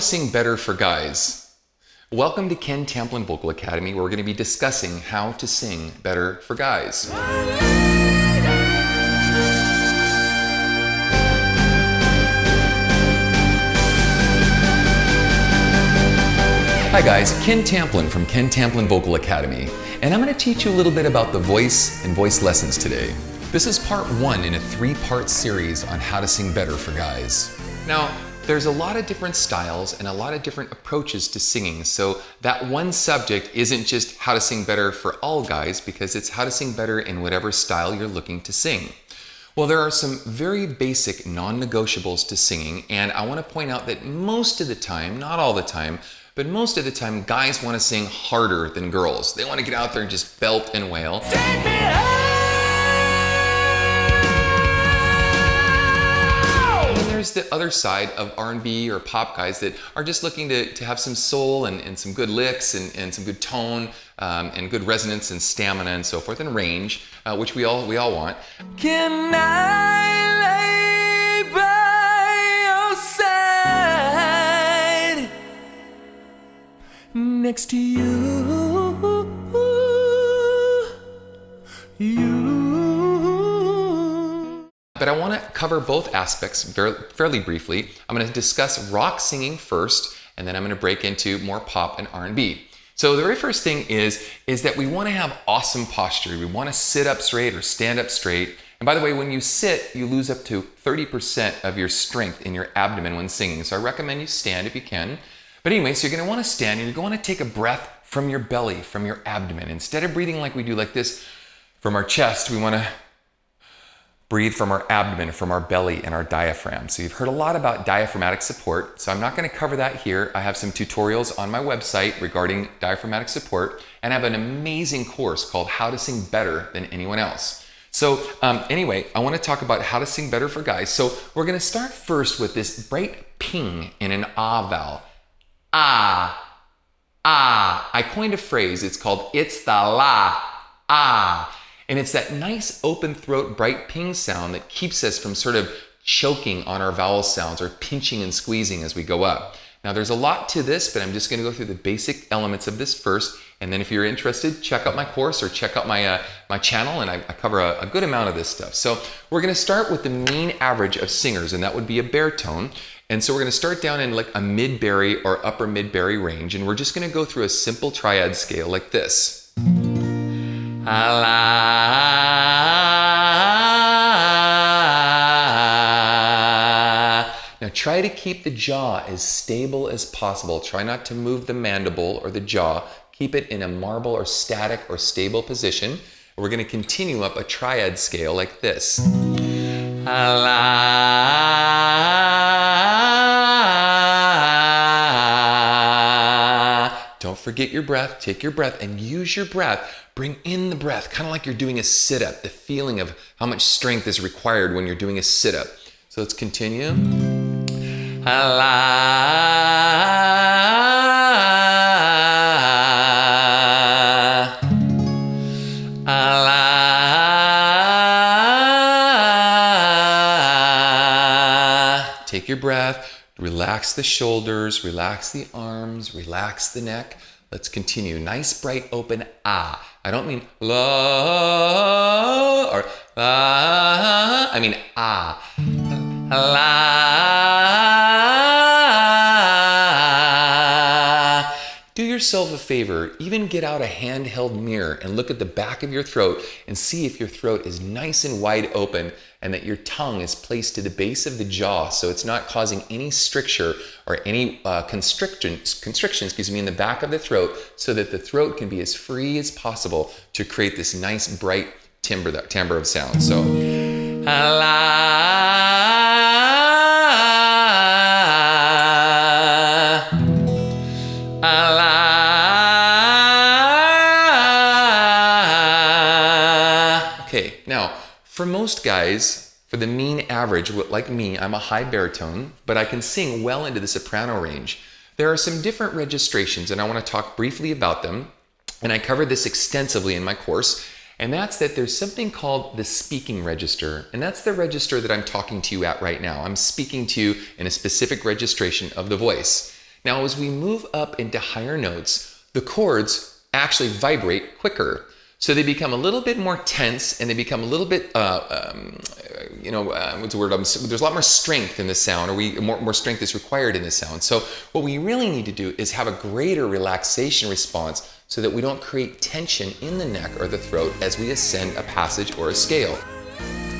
sing better for guys. Welcome to Ken Tamplin Vocal Academy, where we're going to be discussing how to sing better for guys. Hi guys, Ken Tamplin from Ken Tamplin Vocal Academy, and I'm going to teach you a little bit about the voice and voice lessons today. This is part one in a three-part series on how to sing better for guys. Now, there's a lot of different styles and a lot of different approaches to singing, so that one subject isn't just how to sing better for all guys, because it's how to sing better in whatever style you're looking to sing. Well, there are some very basic non-negotiables to singing, and I want to point out that most of the time, not all the time, but most of the time guys want to sing harder than girls. They want to get out there and just belt and wail. Take me home! And there's the other side of R&B or pop guys that are just looking to have some soul and some good licks and some good tone and good resonance and stamina and so forth, and range, which we all want. Can I lay by your side next to you? But I want to cover both aspects fairly briefly. I'm going to discuss rock singing first, and then I'm going to break into more pop and R&B. So the very first thing is that we want to have awesome posture. We want to sit up straight or stand up straight. And by the way, when you sit, you lose up to 30% of your strength in your abdomen when singing. So I recommend you stand if you can. But anyway, so you're going to want to stand, and you're going to take a breath from your belly, from your abdomen. Instead of breathing like we do like this from our chest, we want to breathe from our abdomen, from our belly and our diaphragm. So you've heard a lot about diaphragmatic support, so I'm not going to cover that here. I have some tutorials on my website regarding diaphragmatic support, and I have an amazing course called How to Sing Better Than Anyone Else. So anyway, I want to talk about how to sing better for guys. So we're going to start first with this bright ping in an ah vowel. Ah, ah. I coined a phrase. It's called "it's the la, ah." And it's that nice open throat, bright ping sound that keeps us from sort of choking on our vowel sounds or pinching and squeezing as we go up. Now there's a lot to this, but I'm just going to go through the basic elements of this first. And then if you're interested, check out my course or check out my channel, and I cover a good amount of this stuff. So we're going to start with the mean average of singers, and that would be a baritone. And so we're going to start down in like a mid-bari or upper mid-bari range, and we're just going to go through a simple triad scale like this. Now try to keep the jaw as stable as possible. Try not to move the mandible or the jaw. Keep it in a marble or static or stable position. We're going to continue up a triad scale like this. Don't forget your breath. Take your breath and use your breath. Bring in the breath, kind of like you're doing a sit-up, the feeling of how much strength is required when you're doing a sit-up. So let's continue. Take your breath, relax the shoulders, relax the arms, relax the neck. Let's continue. Nice, bright, open ah. I don't mean la or la. I mean ah. La. Do yourself a favor. Even get out a handheld mirror and look at the back of your throat and see if your throat is nice and wide open and that your tongue is placed to the base of the jaw, so it's not causing any stricture or any constriction, in the back of the throat, so that the throat can be as free as possible to create this nice bright timbre of sound. So, okay, now for most guys, for the mean average, like me, I'm a high baritone, but I can sing well into the soprano range. There are some different registrations, and I want to talk briefly about them. And I covered this extensively in my course. And that's that there's something called the speaking register. And that's the register that I'm talking to you at right now. I'm speaking to you in a specific registration of the voice. Now, as we move up into higher notes, the chords actually vibrate quicker. So they become a little bit more tense, and they become a little bit, what's the word? There's a lot more strength in the sound, or more strength is required in the sound. So what we really need to do is have a greater relaxation response so that we don't create tension in the neck or the throat as we ascend a passage or a scale.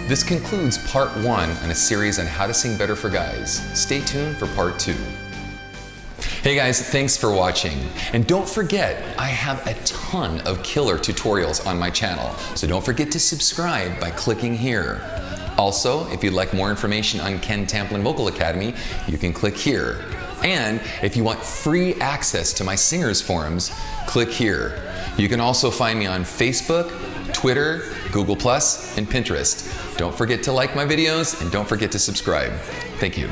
This concludes part 1 in a series on how to sing better for guys. Stay tuned for part 2. Hey guys, thanks for watching. And don't forget, I have a ton of killer tutorials on my channel, so don't forget to subscribe by clicking here. Also, if you'd like more information on Ken Tamplin Vocal Academy, you can click here. And if you want free access to my singers forums, click here. You can also find me on Facebook, Twitter, Google+, and Pinterest. Don't forget to like my videos, and don't forget to subscribe. Thank you.